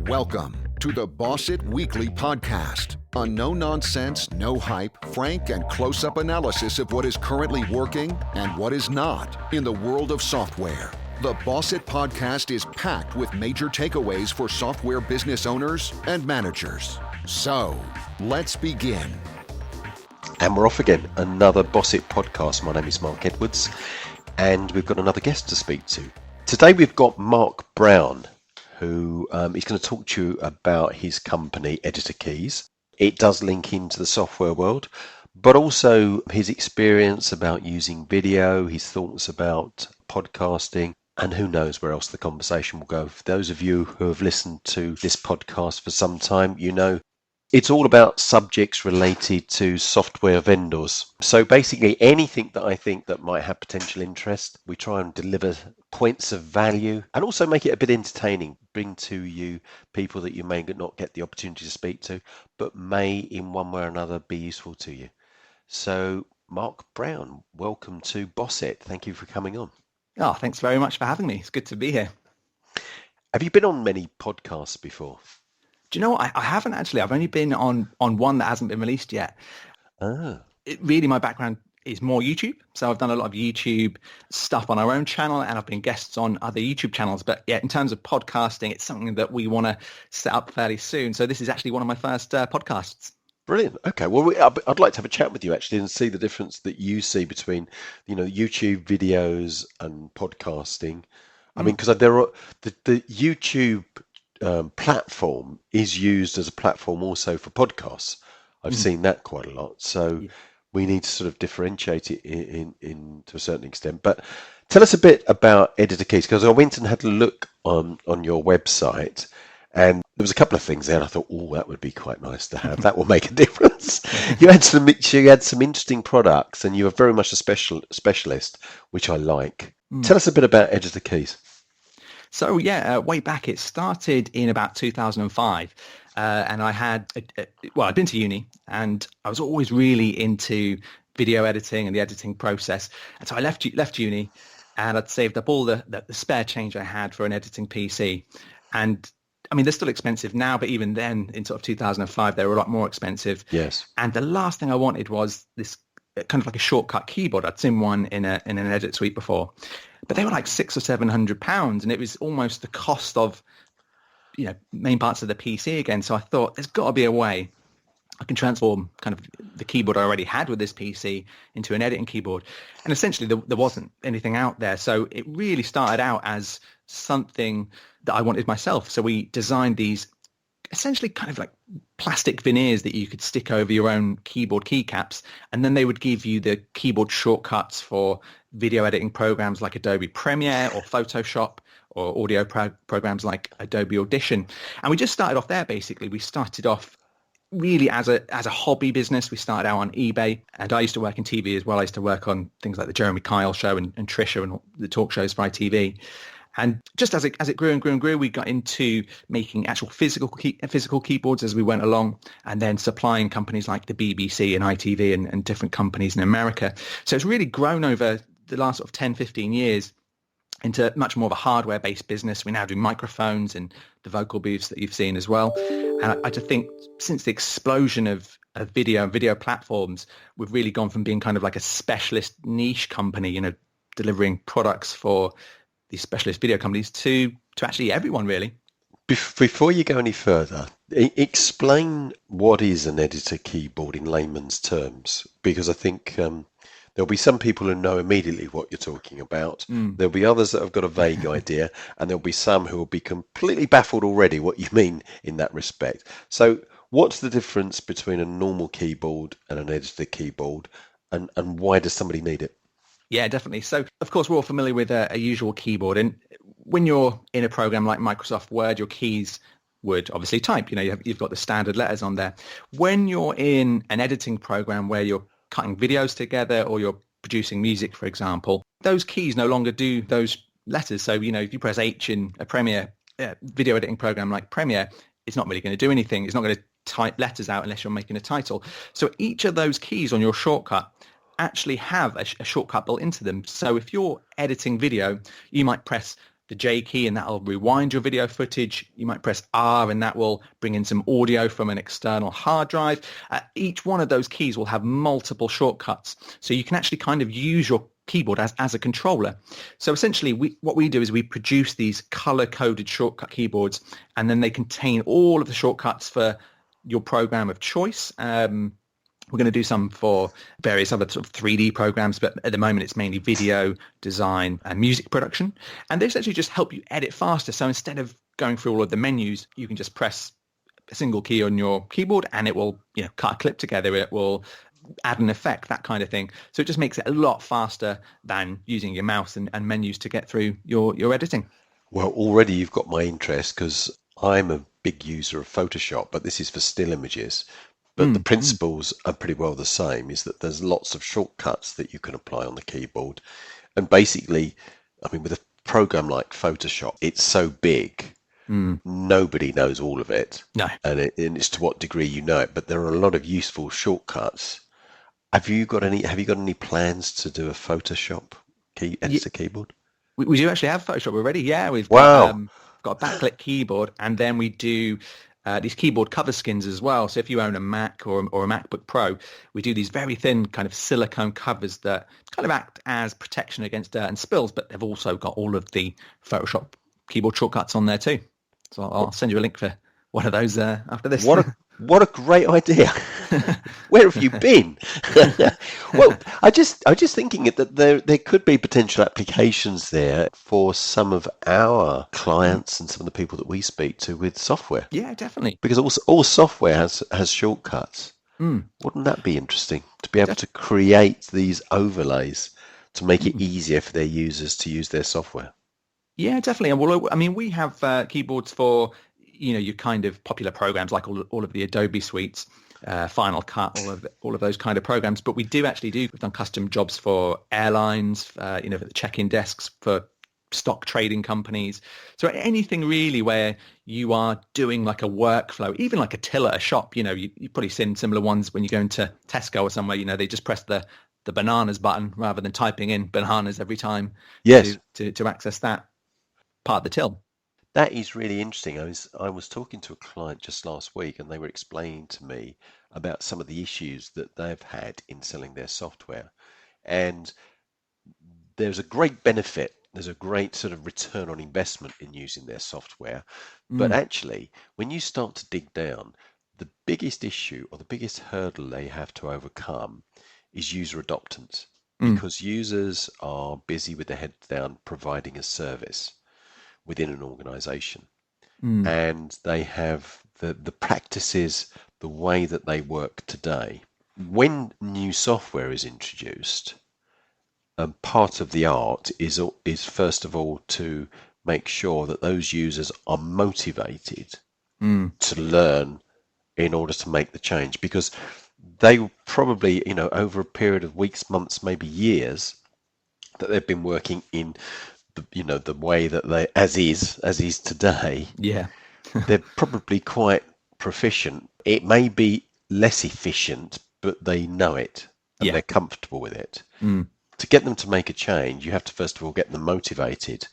Welcome to the Boss It Weekly podcast, a no-nonsense, no-hype, frank and close-up analysis of what is currently working and what is not in the world of software. The Boss It podcast is packed with major takeaways for software business owners and managers. So, let's begin. And we're off again, another Boss It podcast. My name is Mark Edwards, and we've got another guest to speak to. Today we've got Mark Brown, who is going to talk to you about his company, Editor Keys. It does link into the software world, but also his experience about using video, his thoughts about podcasting, and who knows where else the conversation will go. For those of you who have listened to this podcast for some time, you know it's all about subjects related to software vendors. So basically anything that I think that might have potential interest, we try and deliver points of value and also make it a bit entertaining, bring to you people that you may not get the opportunity to speak to, but may in one way or another be useful to you. So Mark Brown, welcome to Boss It. Thank you for coming on. Oh, thanks very much for having me. It's good to be here. Have you been on many podcasts before? Do you know what? I haven't actually. I've only been on one that hasn't been released yet. Really, my background is more YouTube. So I've done a lot of YouTube stuff on our own channel and I've been guests on other YouTube channels. But yeah, in terms of podcasting, it's something that we want to set up fairly soon. So this is actually one of my first podcasts. Brilliant. Okay. Well, I'd like to have a chat with you actually and see the difference that you see between, YouTube videos and podcasting. I mean, because there are the YouTube platform is used as a platform also for podcasts. I've seen that quite a lot. So we need to sort of differentiate it in to a certain extent. But tell us a bit about Editor Keys, because I went and had a look on your website. And there was a couple of things there, and I thought, that would be quite nice to have. That will make a difference. You had some interesting products, and you are very much a specialist, which I like. Tell us a bit about Editor Keys. So way back, it started in about 2005, and I had, I'd been to uni, and I was always really into video editing and the editing process. And so I left uni, and I'd saved up all the spare change I had for an editing PC, and I mean, they're still expensive now, but even then in sort of 2005, they were a lot more expensive. Yes. And the last thing I wanted was this kind of like a shortcut keyboard. I'd seen one in an edit suite before, but they were like £600 or £700, and it was almost the cost of, main parts of the PC again. So I thought there's got to be a way I can transform kind of the keyboard I already had with this PC into an editing keyboard. And essentially there wasn't anything out there. So it really started out as something that I wanted myself. So we designed these essentially kind of like plastic veneers that you could stick over your own keyboard keycaps. And then they would give you the keyboard shortcuts for video editing programs like Adobe Premiere or Photoshop, or audio programs like Adobe Audition. And we just started off there, basically. We started off really as a hobby business. We started out on eBay, and I used to work in TV as well. I used to work on things like the Jeremy Kyle show and Trisha and the talk shows for ITV. And just as it grew and grew and grew, we got into making actual physical keyboards as we went along, and then supplying companies like the BBC and ITV and different companies in America. So it's really grown over the last sort of 10, 15 years into much more of a hardware-based business. We now do microphones and the vocal booths that you've seen as well. And I just think since the explosion of video and video platforms, we've really gone from being kind of like a specialist niche company, delivering products for these specialist video companies to actually everyone, really. Before you go any further, explain what is an editor keyboard in layman's terms, because I think there'll be some people who know immediately what you're talking about. There'll be others that have got a vague idea, and there'll be some who will be completely baffled already what you mean in that respect. So what's the difference between a normal keyboard and an editor keyboard, and why does somebody need it? Yeah, definitely. So, of course, we're all familiar with a usual keyboard. And when you're in a program like Microsoft Word, your keys would obviously type. You've got the standard letters on there. When you're in an editing program where you're cutting videos together or you're producing music, for example, those keys no longer do those letters. So, if you press H in a Premiere video editing program like Premiere, it's not really going to do anything. It's not going to type letters out unless you're making a title. So each of those keys on your shortcut actually have a shortcut built into them. So if you're editing video, you might press the J key and that'll rewind your video footage. You might press R and that will bring in some audio from an external hard drive. Each one of those keys will have multiple shortcuts. So you can actually kind of use your keyboard as a controller. So essentially what we do is we produce these color-coded shortcut keyboards, and then they contain all of the shortcuts for your program of choice. We're going to do some for various other sort of 3D programs, but at the moment it's mainly video, design, and music production. And they essentially just help you edit faster. So instead of going through all of the menus, you can just press a single key on your keyboard and it will, cut a clip together. It will add an effect, that kind of thing. So it just makes it a lot faster than using your mouse and menus to get through your editing. Well, already you've got my interest because I'm a big user of Photoshop, but this is for still images. But the principles are pretty well the same, is that there's lots of shortcuts that you can apply on the keyboard. And basically, I mean, with a program like Photoshop, it's so big, nobody knows all of it. No. And it's to what degree you know it. But there are a lot of useful shortcuts. Have you got any plans to do a Photoshop editor keyboard? We do actually have Photoshop already. Yeah, we've Wow. got a backlit keyboard, and then we do these keyboard cover skins as well. So if you own a Mac or a MacBook Pro, we do these very thin kind of silicone covers that kind of act as protection against dirt and spills, but they've also got all of the Photoshop keyboard shortcuts on there too. So I'll send you a link for one of those after this. What a great idea! Where have you been? Well, I was just thinking that there could be potential applications there for some of our clients and some of the people that we speak to with software. Yeah, definitely. Because all software has shortcuts. Wouldn't that be interesting to be able to create these overlays to make it easier for their users to use their software? Yeah, definitely. And well, I mean, we have keyboards for your kind of popular programs like all of the Adobe suites, Final Cut, all of those kind of programs. But we've done custom jobs for airlines, for the check-in desks, for stock trading companies. So anything really where you are doing like a workflow, even like a till at a shop. You've probably seen similar ones when you go into Tesco or somewhere. They just press the bananas button rather than typing in bananas every time. Yes. To access that part of the till. That is really interesting. I was talking to a client just last week, and they were explaining to me about some of the issues that they've had in selling their software. And there's a great benefit. There's a great sort of return on investment in using their software. But actually, when you start to dig down, the biggest issue or the biggest hurdle they have to overcome is user adoptance, because users are busy with their heads down providing a service within an organization, and they have the practices, the way that they work today. When new software is introduced, part of the art is first of all to make sure that those users are motivated to learn in order to make the change, because they probably, over a period of weeks, months, maybe years, that they've been working in the way that they as is today. Yeah. They're probably quite proficient. It may be less efficient, but they know it and they're comfortable with it. To get them to make a change, you have to first of all get them motivated,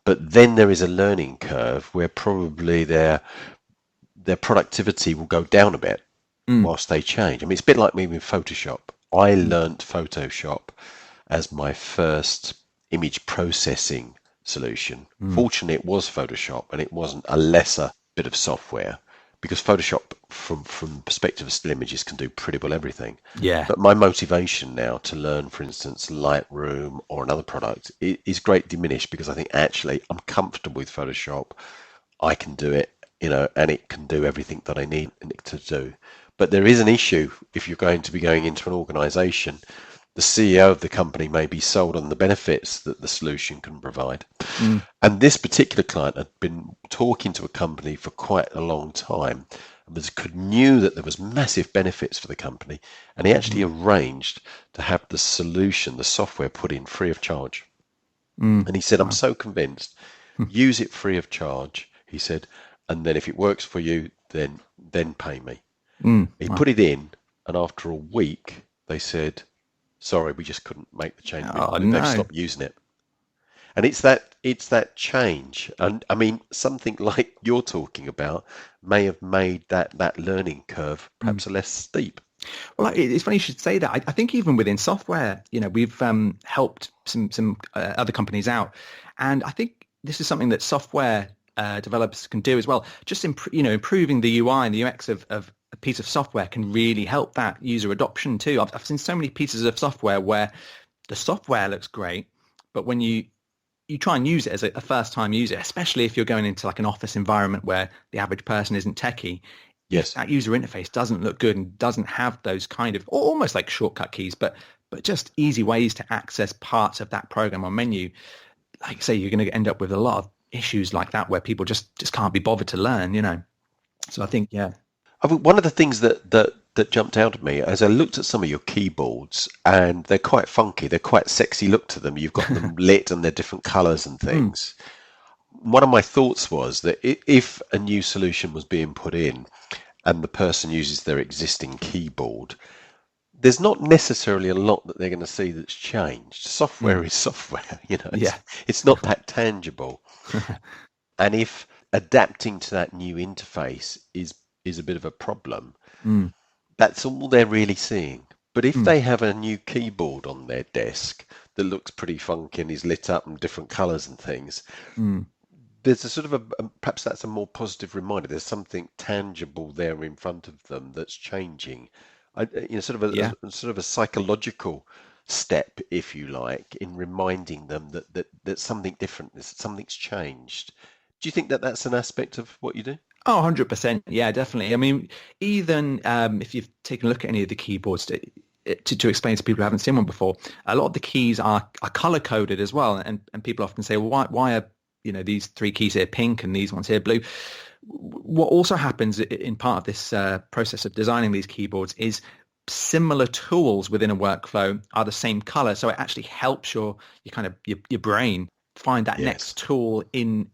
but then there is a learning curve where probably their productivity will go down a bit whilst they change. I mean, it's a bit like me with Photoshop. I learnt Photoshop as my first image processing solution. Fortunately, it was Photoshop and it wasn't a lesser bit of software, because Photoshop from the perspective of still images can do pretty well everything. Yeah. But my motivation now to learn, for instance, Lightroom or another product is greatly diminished, because I think actually I'm comfortable with Photoshop. I can do it, and it can do everything that I need it to do. But there is an issue if you're going to be going into an organization. The CEO of the company may be sold on the benefits that the solution can provide. And this particular client had been talking to a company for quite a long time and knew that there was massive benefits for the company. And he actually arranged to have the solution, the software, put in free of charge. And he said, I'm so convinced, use it free of charge, he said, and then if it works for you, then pay me. He put it in, and after a week, they said, sorry, we just couldn't make the change. They've stopped using it. And it's that change. And I mean, something like you're talking about may have made that learning curve Mm. perhaps less steep. Well, it's funny you should say that. I think even within software, we've helped some other companies out, and I think this is something that software developers can do as well. Just improving the UI and the UX of a piece of software can really help that user adoption too. I've seen so many pieces of software where the software looks great, but when you try and use it as a first time user, especially if you're going into like an office environment where the average person isn't techie, if Yes. that user interface doesn't look good and doesn't have those kind of almost like shortcut keys, but just easy ways to access parts of that program or menu, like you say, you're going to end up with a lot of issues like that where people just can't be bothered to learn. So I think, yeah. I mean, one of the things that jumped out at me as I looked at some of your keyboards, and they're quite funky, they're quite sexy look to them. You've got them lit and they're different colors and things. One of my thoughts was that if a new solution was being put in and the person uses their existing keyboard, there's not necessarily a lot that they're going to see that's changed. Software is software, Yeah. it's not that tangible. And if adapting to that new interface is a bit of a problem, Mm. that's all they're really seeing. But if they have a new keyboard on their desk that looks pretty funky and is lit up in different colors and things, Mm. there's a sort of perhaps that's a more positive reminder. There's something tangible there in front of them that's changing. Yeah. Sort of a psychological step, if you like, in reminding them that something different, that something's changed. Do you think that that's an aspect of what you do? Oh, 100%. Yeah, definitely. I mean, even if you've taken a look at any of the keyboards to explain to people who haven't seen one before, a lot of the keys are color coded as well. And people often say, well, why are, these three keys here pink and these ones here blue? What also happens in part of this process of designing these keyboards is similar tools within a workflow are the same color. So it actually helps your brain find that Yes. next tool in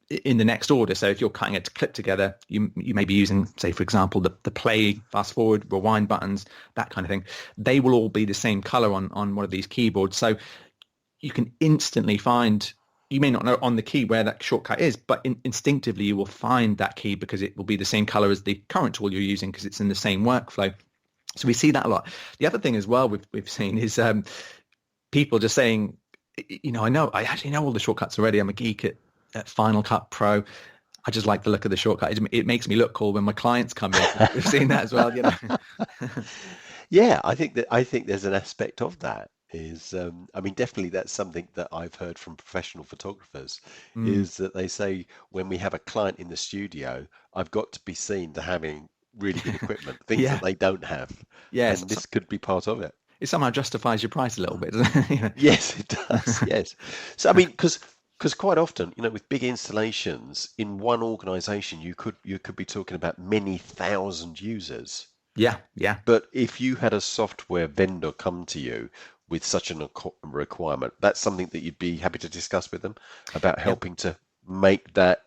the next order. So if you're cutting a clip together, you may be using, say, for example, the play, fast forward, rewind buttons, that kind of thing. They will all be the same color on one of these keyboards. So you can instantly find, you may not know on the key where that shortcut is, but instinctively you will find that key because it will be the same color as the current tool you're using because it's in the same workflow. So we see that a lot. The other thing as well we've seen is people just saying, I actually know all the shortcuts already. I'm a geek at Final Cut Pro. I just like the look of the shortcut. It makes me look cool when my clients come in. We've seen that as well, Yeah, I think there's an aspect of that is, I mean, definitely that's something that I've heard from professional photographers is that they say when we have a client in the studio, I've got to be seen to having really good equipment, things Yeah. that they don't have. Yes. And this could be part of it. It somehow justifies your price a little bit, doesn't it? Yes, it does. Yes. So, I mean, because quite often, with big installations in one organization, you could be talking about many thousand users. Yeah. But if you had a software vendor come to you with such a requirement, that's something that you'd be happy to discuss with them about helping to make that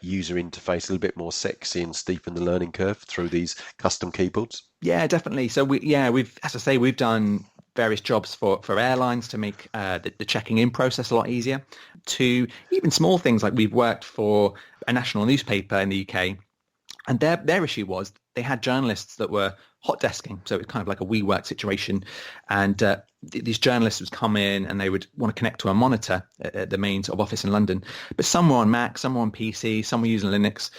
user interface a little bit more sexy and steepen the learning curve through these custom keyboards. Yeah, definitely. So we've, as I say, we've done various jobs for airlines to make the checking in process a lot easier, to even small things like we've worked for a national newspaper in the UK, and their issue was they had journalists that were hot desking, so it's kind of like a WeWork situation, and these journalists would come in and they would want to connect to a monitor at the main sort of office in London, but some were on Mac, some were on PC, some were using Linux,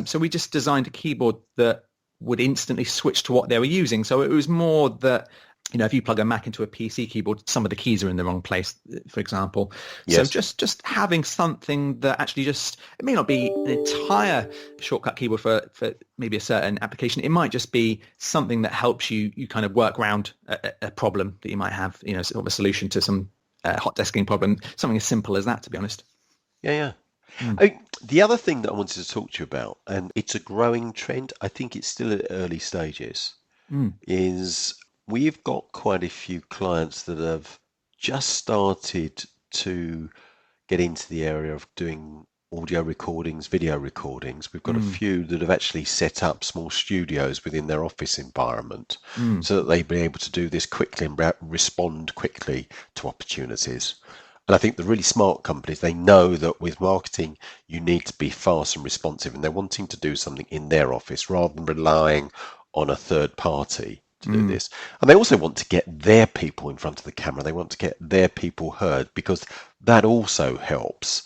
so we just designed a keyboard that would instantly switch to what they were using. So it was more that, if you plug a Mac into a PC keyboard, some of the keys are in the wrong place, for example. Yes. So just having something that actually it may not be an entire shortcut keyboard for maybe a certain application. It might just be something that helps you kind of work around a problem that you might have, sort of a solution to some hot desking problem, something as simple as that, to be honest. Yeah. The other thing that I wanted to talk to you about, and it's a growing trend, I think it's still at early stages, is we've got quite a few clients that have just started to get into the area of doing audio recordings, video recordings. We've got a few that have actually set up small studios within their office environment so that they'll be able to do this quickly and respond quickly to opportunities. And I think the really smart companies, they know that with marketing, you need to be fast and responsive, and they're wanting to do something in their office rather than relying on a third party to do this. And they also want to get their people in front of the camera. They want to get their people heard, because that also helps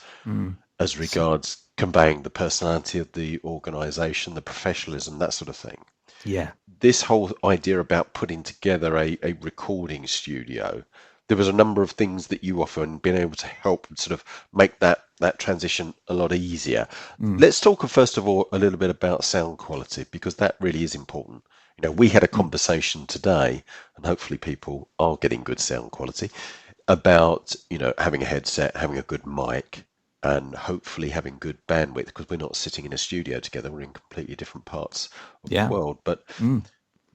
as regards conveying the personality of the organization, the professionalism, that sort of thing. Yeah. This whole idea about putting together a recording studio, there was a number of things that you offer and being able to help sort of make that transition a lot easier. Let's talk first of all a little bit about sound quality, because that really is important. We had a conversation today, and hopefully people are getting good sound quality, about having a headset, having a good mic, and hopefully having good bandwidth, because we're not sitting in a studio together, we're in completely different parts of the world. But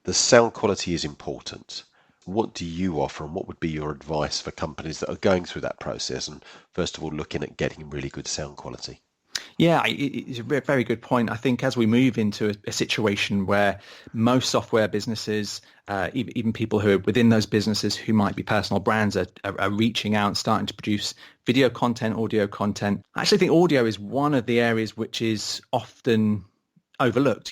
the sound quality is important. What do you offer, and what would be your advice for companies that are going through that process and first of all looking at getting really good sound quality? Yeah, it's a very good point. I think as we move into a situation where most software businesses, even people who are within those businesses who might be personal brands, are reaching out and starting to produce video content, audio content. I actually think audio is one of the areas which is often overlooked.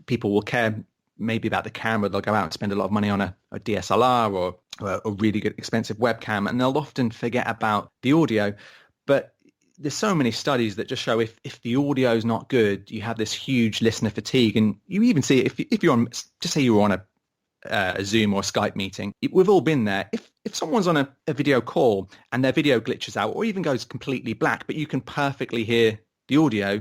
People will care maybe about the camera. They'll go out and spend a lot of money on a DSLR or a really good expensive webcam, and they'll often forget about the audio. But there's so many studies that just show if the audio is not good, you have this huge listener fatigue. And you even see it if you're on, just say you were on a Zoom or Skype meeting. We've all been there. If someone's on a video call and their video glitches out or even goes completely black, but you can perfectly hear the audio,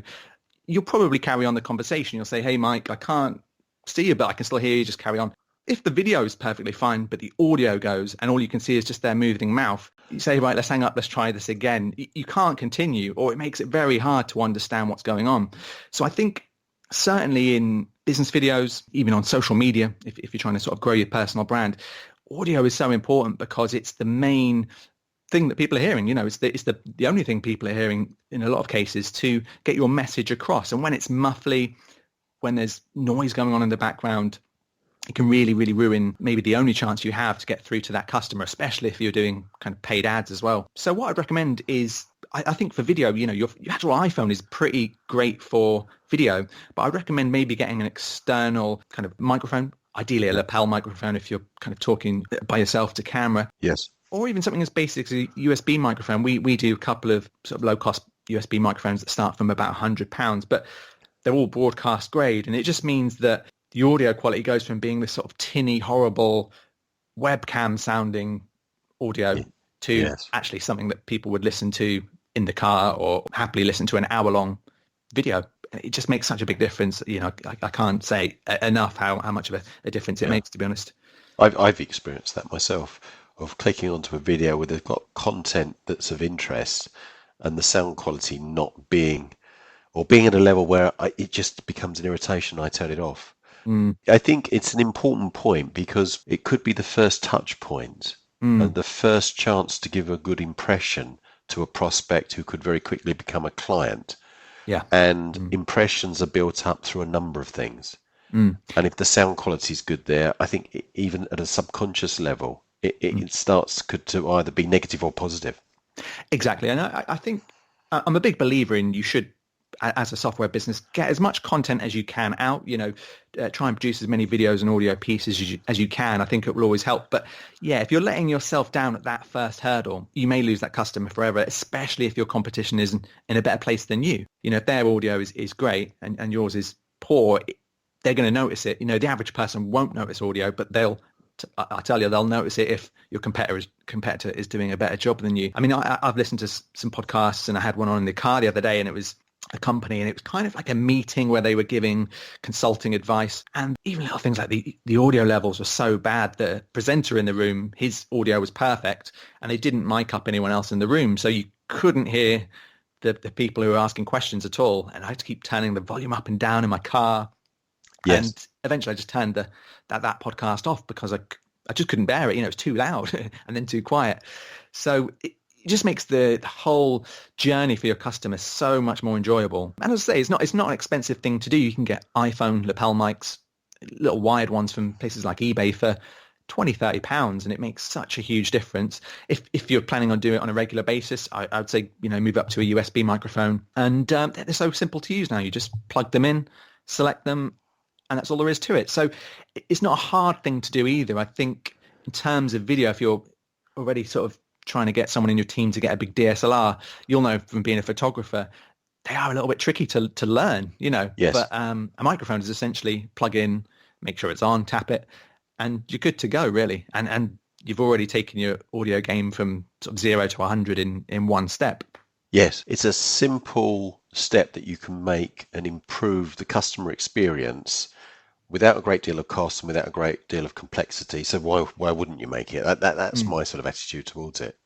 you'll probably carry on the conversation. You'll say, "Hey, Mike, I can't see you, but I can still hear you. Just carry on." If the video is perfectly fine, but the audio goes and all you can see is just their moving mouth, you say, "Right, let's hang up, let's try this again." You can't continue, or it makes it very hard to understand what's going on. So I think certainly in business videos, even on social media, if you're trying to sort of grow your personal brand, audio is so important because it's the main thing that people are hearing. It's the only thing people are hearing in a lot of cases to get your message across. And when it's muffly, when there's noise going on in the background, it can really, really ruin maybe the only chance you have to get through to that customer, especially if you're doing kind of paid ads as well. So what I'd recommend is, I think for video, your actual iPhone is pretty great for video, but I recommend maybe getting an external kind of microphone, ideally a lapel microphone if you're kind of talking by yourself to camera. Yes. Or even something as basic as a USB microphone. We do a couple of sort of low-cost USB microphones that start from about £100, but they're all broadcast grade, and it just means that the audio quality goes from being this sort of tinny, horrible webcam sounding audio to actually something that people would listen to in the car or happily listen to an hour-long video. It just makes such a big difference. I can't say enough how much of a difference it makes, to be honest. I've experienced that myself, of clicking onto a video where they've got content that's of interest and the sound quality not being, or being at a level where it just becomes an irritation. I turn it off. I think it's an important point, because it could be the first touch point and the first chance to give a good impression to a prospect who could very quickly become a client. Yeah. And impressions are built up through a number of things. And if the sound quality is good there, I think even at a subconscious level, it starts to either be negative or positive. Exactly. And I think I'm a big believer in you should, as a software business, get as much content as you can out, try and produce as many videos and audio pieces as you can. I think it will always help. But yeah, if you're letting yourself down at that first hurdle, you may lose that customer forever, especially if your competition is in a better place than you. If their audio is great and yours is poor, they're going to notice it. The average person won't notice audio, but I tell you, they'll notice it if your competitor is doing a better job than you. I mean, I've listened to some podcasts, and I had one on in the car the other day, and it was a company, and it was kind of like a meeting where they were giving consulting advice, and even little things like the audio levels were so bad. The presenter in the room, his audio was perfect, and they didn't mic up anyone else in the room, so you couldn't hear the people who were asking questions at all. And I had to keep turning the volume up and down in my car. Yes. And eventually I just turned that podcast off because I just couldn't bear it. It was too loud and then too quiet. So it just makes the whole journey for your customers so much more enjoyable. And as I say, it's not an expensive thing to do. You can get iPhone lapel mics, little wired ones from places like eBay for £20-30, and it makes such a huge difference. If you're planning on doing it on a regular basis, I would say, move up to a USB microphone. And they're so simple to use now. You just plug them in, select them, and that's all there is to it. So it's not a hard thing to do either. I think in terms of video, if you're already sort of trying to get someone in your team to get a big DSLR, you'll know from being a photographer, they are a little bit tricky to learn, Yes. But a microphone is essentially plug in, make sure it's on, tap it, and you're good to go, really. And you've already taken your audio game from sort of 0 to 100 in one step. Yes, it's a simple step that you can make and improve the customer experience without a great deal of cost and without a great deal of complexity. So why wouldn't you make it? That's my sort of attitude towards it.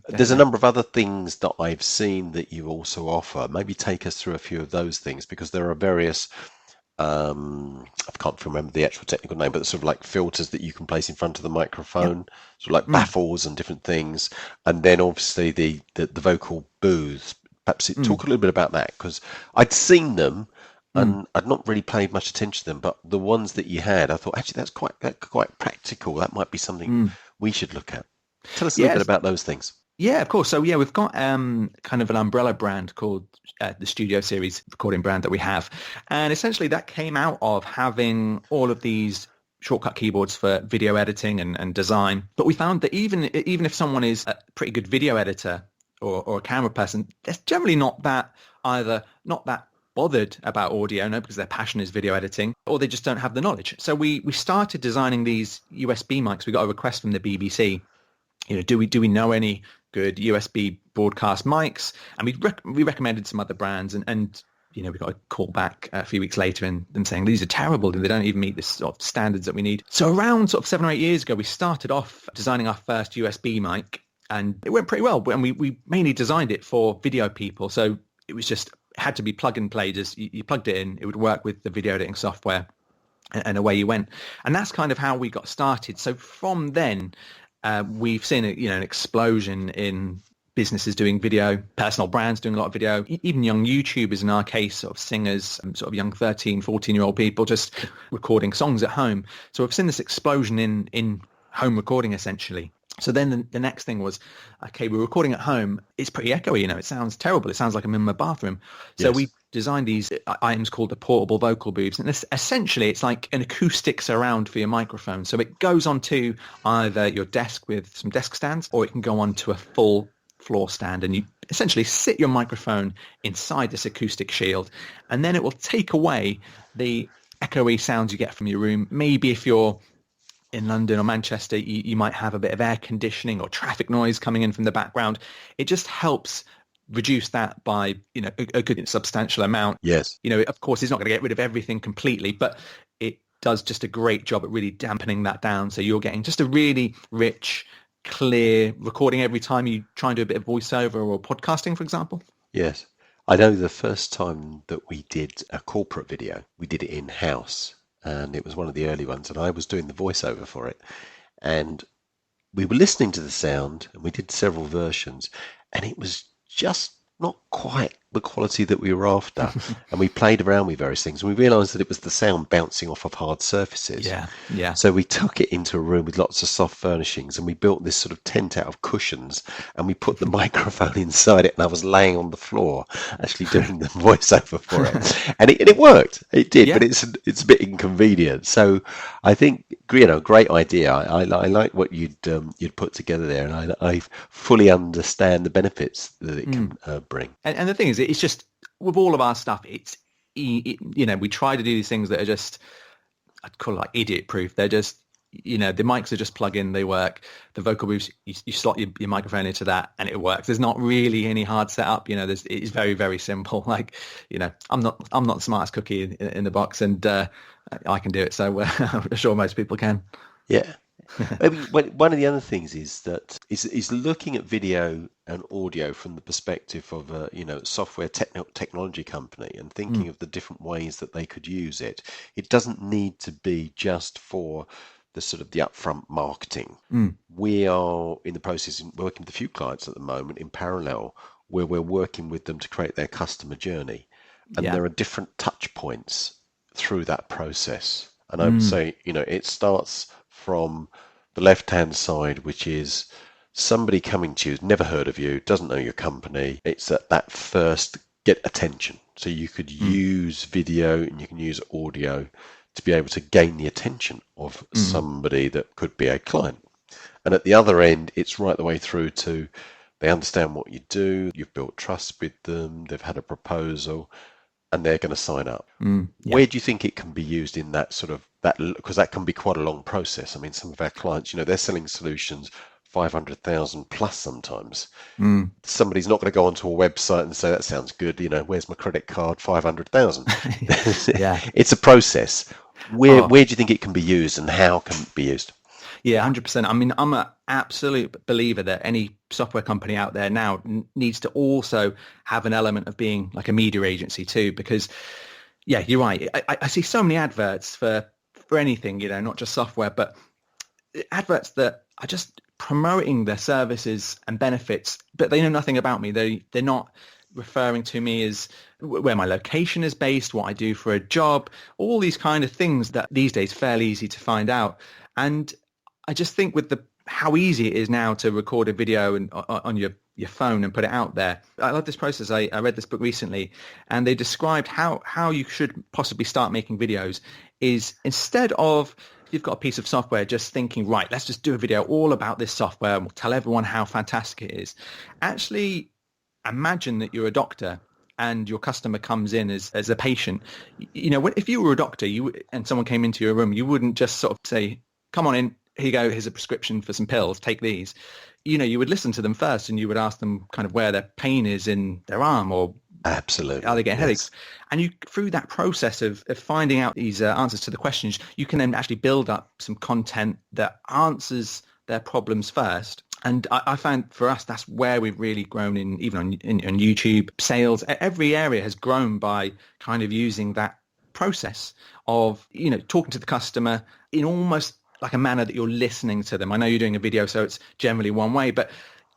There's a number of other things that I've seen that you also offer. Maybe take us through a few of those things, because there are various I can't remember the actual technical name, but sort of like filters that you can place in front of the microphone, sort of like baffles and different things. And then obviously the vocal booths. Perhaps talk a little bit about that, because I'd seen them and I'd not really paid much attention to them, but the ones that you had, I thought, actually, that's quite practical. That might be something we should look at. Tell us a little bit about those things. Yeah, of course. So we've got kind of an umbrella brand called the Studio Series recording brand that we have. And essentially that came out of having all of these shortcut keyboards for video editing and design. But we found that even if someone is a pretty good video editor or a camera person, they're generally not that bothered about audio, because their passion is video editing, or they just don't have the knowledge. So we started designing these USB mics. We got a request from the BBC. Do we know any good USB broadcast mics? And we recommended some other brands, and we got a call back a few weeks later and them saying these are terrible, they don't even meet the sort of standards that we need. So around sort of 7 or 8 years ago, we started off designing our first USB mic, and it went pretty well. And we mainly designed it for video people, so it was just had to be plug and play. Just you plugged it in, it would work with the video editing software, and away you went. And that's kind of how we got started. So from then, we've seen an explosion in businesses doing video, personal brands doing a lot of video, even young YouTubers in our case, sort of singers, sort of young 13, 14-year-old people just recording songs at home. So we've seen this explosion in home recording, essentially. So then the next thing was, okay, we're recording at home. It's pretty echoey, it sounds terrible. It sounds like I'm in my bathroom. So we designed these items called the portable vocal booths. And essentially, it's like an acoustic surround for your microphone. So it goes onto either your desk with some desk stands, or it can go onto a full floor stand. And you essentially sit your microphone inside this acoustic shield. And then it will take away the echoey sounds you get from your room. Maybe if you're in London or Manchester, you might have a bit of air conditioning or traffic noise coming in from the background. It just helps reduce that by a good substantial amount. Yes. Of course, it's not going to get rid of everything completely, but it does just a great job at really dampening that down. So you're getting just a really rich, clear recording every time you try and do a bit of voiceover or podcasting, for example. Yes. I know the first time that we did a corporate video, we did it in-house. And it was one of the early ones, and I was doing the voiceover for it. And we were listening to the sound, and we did several versions, and it was just not quite the quality that we were after. And we played around with various things, and we realised that it was the sound bouncing off of hard surfaces. Yeah. So we took it into a room with lots of soft furnishings, and we built this sort of tent out of cushions, and we put the microphone inside it, and I was laying on the floor actually doing the voiceover for it. And it worked. It did, but it's a bit inconvenient. So I think, great idea. I like what you'd put together there, and I fully understand the benefits that it can bring. And the thing is, it's just with all of our stuff, we try to do these things that are just, I'd call it like idiot proof. They're just, the mics are just plug in, they work. The vocal booths, you slot your microphone into that and it works. There's not really any hard setup. It's very, very simple. Like, I'm not the smartest cookie in the box, and I can do it. So I'm sure most people can. Yeah. Maybe one of the other things is that is looking at video and audio from the perspective of a software technology company, and thinking of the different ways that they could use it. It doesn't need to be just for the sort of the upfront marketing. We are in the process of working with a few clients at the moment in parallel, where we're working with them to create their customer journey, and there are different touch points through that process. And I would say, it starts from the left-hand side, which is somebody coming to you, who's never heard of you, doesn't know your company. It's at that first get attention. So you could use video and you can use audio to be able to gain the attention of somebody that could be a client. And at the other end, it's right the way through to they understand what you do, you've built trust with them, they've had a proposal, and they're going to sign up. Where do you think it can be used in that sort of, that, because that can be quite a long process. I mean, some of our clients, they're selling solutions 500,000 plus sometimes. Somebody's not going to go onto a website and say, that sounds good, where's my credit card, 500,000. Yeah. It's a process. Where do you think it can be used and how can it be used? Yeah, 100%. I mean, I'm an absolute believer that any software company out there now needs to also have an element of being like a media agency too, because, yeah, you're right. I see so many adverts for anything, not just software, but adverts that are just promoting their services and benefits, but they know nothing about me. They're not referring to me as where my location is based, what I do for a job, all these kind of things that these days fairly easy to find out. And I just think with how easy it is now to record a video on your phone and put it out there. I love this process. I read this book recently, and they described how you should possibly start making videos is instead of you've got a piece of software just thinking, right, let's just do a video all about this software and we'll tell everyone how fantastic it is. Actually imagine that you're a doctor and your customer comes in as a patient. If you were a doctor and someone came into your room, you wouldn't just sort of say, come on in, here you go, here's a prescription for some pills, take these. You would listen to them first and you would ask them kind of where their pain is in their arm or absolutely are they getting headaches. And through that process of finding out these answers to the questions, you can then actually build up some content that answers their problems first. And I found for us, that's where we've really grown even on YouTube, sales. Every area has grown by kind of using that process of, talking to the customer in almost like a manner that you're listening to them. I know you're doing a video, so it's generally one way, but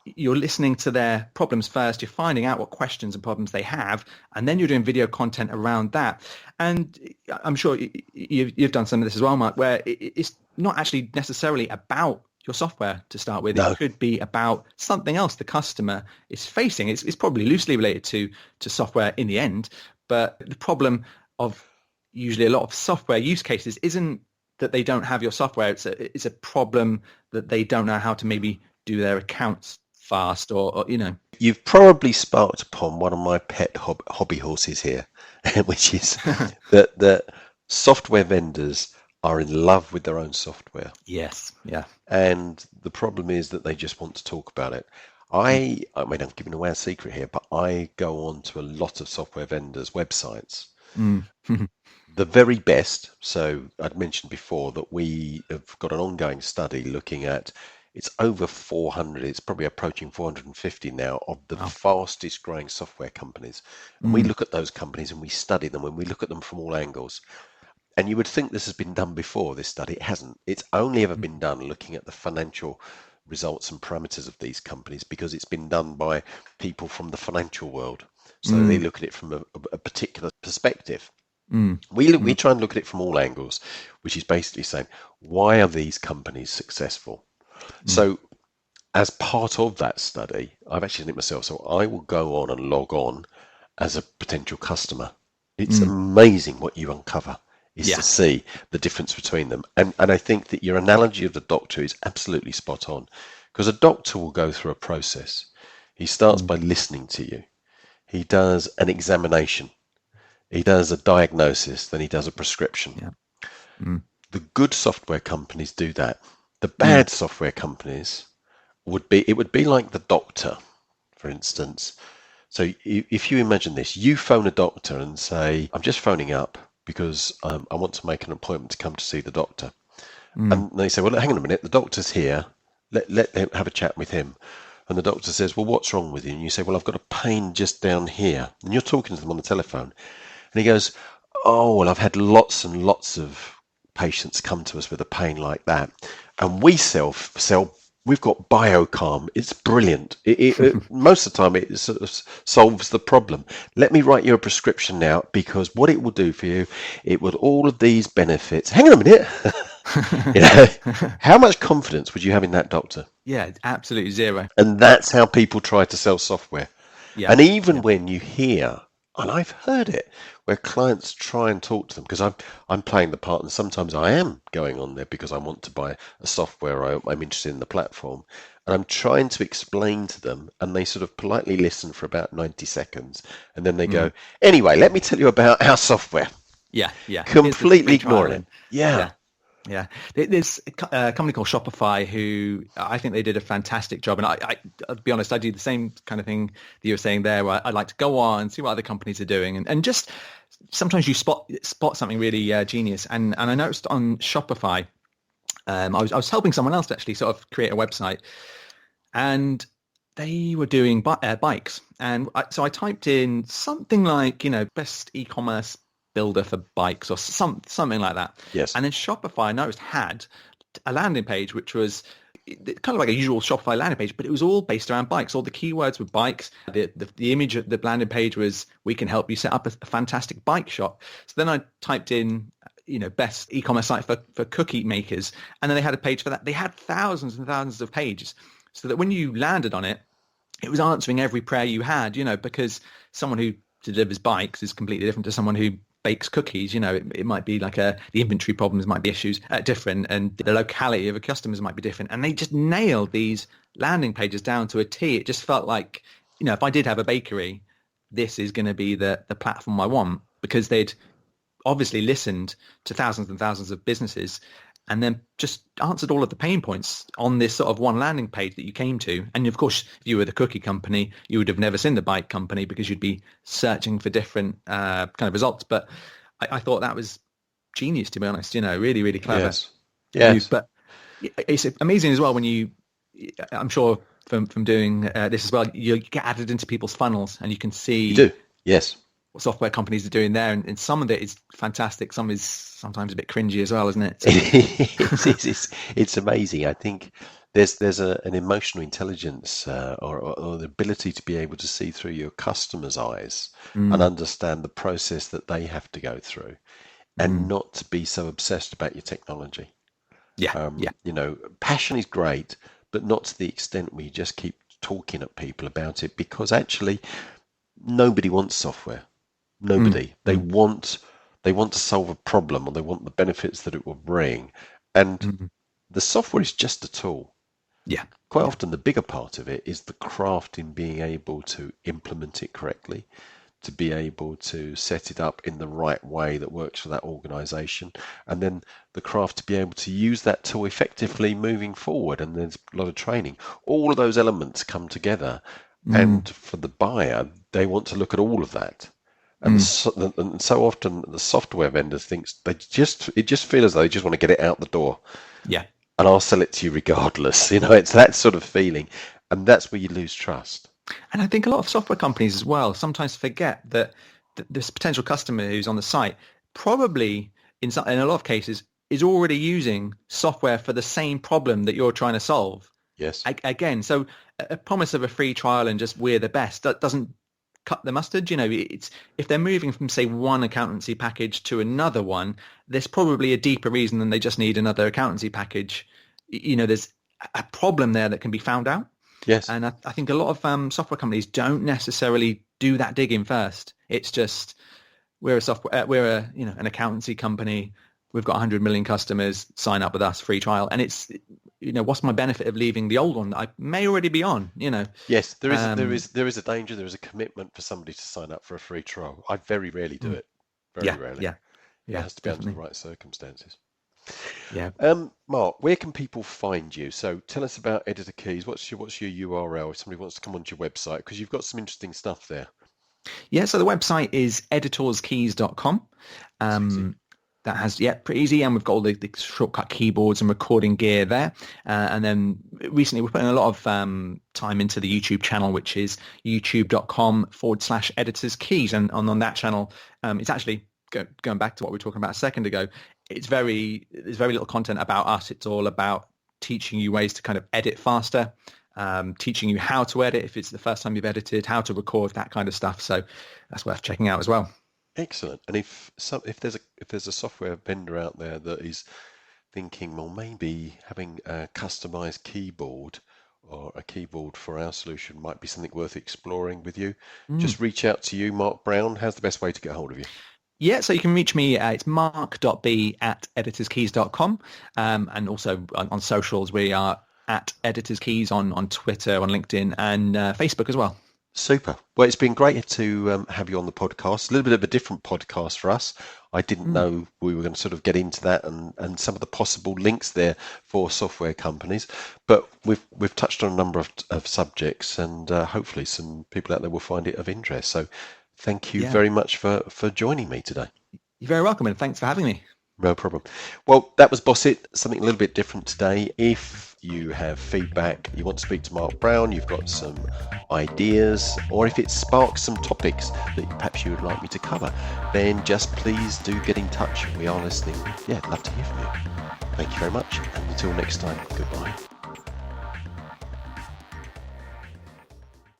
you're listening to their problems first. You're finding out what questions and problems they have, and then you're doing video content around that. And I'm sure you've done some of this as well, Mark, where it's not actually necessarily about your software to start with. No. It could be about something else the customer is facing. It's probably loosely related to software in the end, but the problem of usually a lot of software use cases isn't that they don't have your software. It's a problem that they don't know how to maybe do their accounts fast or. You've probably sparked upon one of my pet hobby horses here, which is that software vendors are in love with their own software. Yes, yeah. And the problem is that they just want to talk about it. I mean, I'm giving away a secret here, but I go on to a lot of software vendors' websites. The very best, so I'd mentioned before that we have got an ongoing study looking at, it's over 400, it's probably approaching 450 now, of the fastest growing software companies. And we look at those companies and we study them and we look at them from all angles. And you would think this has been done before, this study. It hasn't. It's only ever been done looking at the financial results and parameters of these companies because it's been done by people from the financial world. So they look at it from a particular perspective. We try and look at it from all angles, which is basically saying, why are these companies successful? So as part of that study, I've actually done it myself. So I will go on and log on as a potential customer. It's amazing what you uncover is to see the difference between them. And I think that your analogy of the doctor is absolutely spot on, because a doctor will go through a process. He starts by listening to you. He does an examination. He does a diagnosis, then he does a prescription. The good software companies do that. The bad software companies would be like the doctor, for instance. So if you imagine this, you phone a doctor and say, I'm just phoning up because I want to make an appointment to come to see the doctor. And they say, well, hang on a minute, the doctor's here. Let them have a chat with him. And the doctor says, well, what's wrong with you? And you say, well, I've got a pain just down here. And you're talking to them on the telephone. And he goes, oh, well, I've had lots and lots of patients come to us with a pain like that. And we sell, we've got BioCalm. It's brilliant. Most of the time, it sort of solves the problem. Let me write you a prescription now, because what it will do for you, it will all of these benefits. Hang on a minute. You know, how much confidence would you have in that doctor? Yeah, absolutely zero. And that's how people try to sell software. Yeah, And even yeah. when you hear, and I've heard it, where clients try and talk to them, because I'm playing the part, and sometimes I am going on there because I want to buy a software, I'm interested in the platform, and I'm trying to explain to them, and they sort of politely listen for about 90 seconds, and then they go, anyway, let me tell you about our software. Yeah, yeah. Here's the Completely free trial ignoring it. then. Yeah. Yeah, yeah. There's a company called Shopify who I think they did a fantastic job. And I'll be honest, I do the same kind of thing that you were saying there, where I like to go on, see what other companies are doing, and just sometimes you spot something really genius. And I noticed on Shopify, I was helping someone else to actually sort of create a website, and they were doing bikes. And so I typed in something like, best e-commerce builder for bikes or something like that. Yes. And then Shopify, I noticed, had a landing page, which was kind of like a usual Shopify landing page, but it was all based around bikes. All the keywords were bikes. The image of the landing page was, we can help you set up a fantastic bike shop. So then I typed in, best e-commerce site for cookie makers. And then they had a page for that. They had thousands and thousands of pages, so that when you landed on it, it was answering every prayer you had, because someone who delivers bikes is completely different to someone who bakes cookies. It might be like the inventory problems might be issues different, and the locality of a customers might be different. And they just nailed these landing pages down to a T. It just felt like, if I did have a bakery, this is going to be the platform I want, because they'd obviously listened to thousands and thousands of businesses and then just answered all of the pain points on this sort of one landing page that you came to. And of course, if you were the cookie company, you would have never seen the bike company, because you'd be searching for different kind of results. But I thought that was genius, to be honest, really, really clever. Yes. Yes. But it's amazing as well when I'm sure from doing this as well, you get added into people's funnels and you can see You do. Yes. what software companies are doing there, and some of it is fantastic. Some is sometimes a bit cringy as well, isn't it? It's amazing. I think there's an emotional intelligence or the ability to be able to see through your customer's eyes and understand the process that they have to go through, and not to be so obsessed about your technology. Yeah, Passion is great, but not to the extent where you just keep talking at people about it, because actually nobody wants software. Nobody. They want to solve a problem, or they want the benefits that it will bring. And the software is just a tool. yeah. Quite often the bigger part of it is the craft in being able to implement it correctly, to be able to set it up in the right way that works for that organization, and then the craft to be able to use that tool effectively moving forward. And there's a lot of training. All of those elements come together, and for the buyer, they want to look at all of that. And so often the software vendors thinks it just feels as though they just want to get it out the door. Yeah. And I'll sell it to you regardless. It's that sort of feeling, and that's where you lose trust. And I think a lot of software companies as well sometimes forget that this potential customer who's on the site probably in a lot of cases is already using software for the same problem that you're trying to solve. Yes. Again, so a promise of a free trial and just we're the best, that doesn't cut the mustard. It's if they're moving from, say, one accountancy package to another one, there's probably a deeper reason than they just need another accountancy package. There's a problem there that can be found out. Yes. And I think a lot of software companies don't necessarily do that digging first. It's just we're an accountancy company. We've got 100 million customers, sign up with us, free trial. And it's, what's my benefit of leaving the old one that I may already be on, Yes, there is a danger, there is a commitment for somebody to sign up for a free trial. I very rarely do it. Very rarely. Yeah. It has to be under definitely. the right circumstances. Yeah. Mark, where can people find you? So tell us about Editor Keys. What's your URL if somebody wants to come onto your website? Because you've got some interesting stuff there. Yeah, so the website is editorskeys.com. That has, pretty easy. And we've got all the shortcut keyboards and recording gear there. And then recently we're putting a lot of time into the YouTube channel, which is youtube.com/editorskeys. And on that channel, it's actually going back to what we were talking about a second ago. There's very little content about us. It's all about teaching you ways to kind of edit faster, teaching you how to edit if it's the first time you've edited, how to record, that kind of stuff. So that's worth checking out as well. Excellent. And if there's a software vendor out there that is thinking, well, maybe having a customized keyboard or a keyboard for our solution might be something worth exploring with you, just reach out to you, Mark Brown. How's the best way to get hold of you? Yeah, so you can reach me. It's mark.b@editorskeys.com. And also on socials, we are at Editors Keys on Twitter, on LinkedIn, and Facebook as well. Super. Well, it's been great to have you on the podcast. A little bit of a different podcast for us. I didn't know we were going to sort of get into that and some of the possible links there for software companies. But we've touched on a number of subjects, and hopefully some people out there will find it of interest. So thank you very much for joining me today. You're very welcome, and thanks for having me. No problem. Well, that was Boss It, something a little bit different today. If you have feedback, you want to speak to Mark Brown, you've got some ideas, or if it sparks some topics that perhaps you would like me to cover, then just please do get in touch. We are listening. Yeah, I'd love to hear from you. Thank you very much, and until next time, goodbye.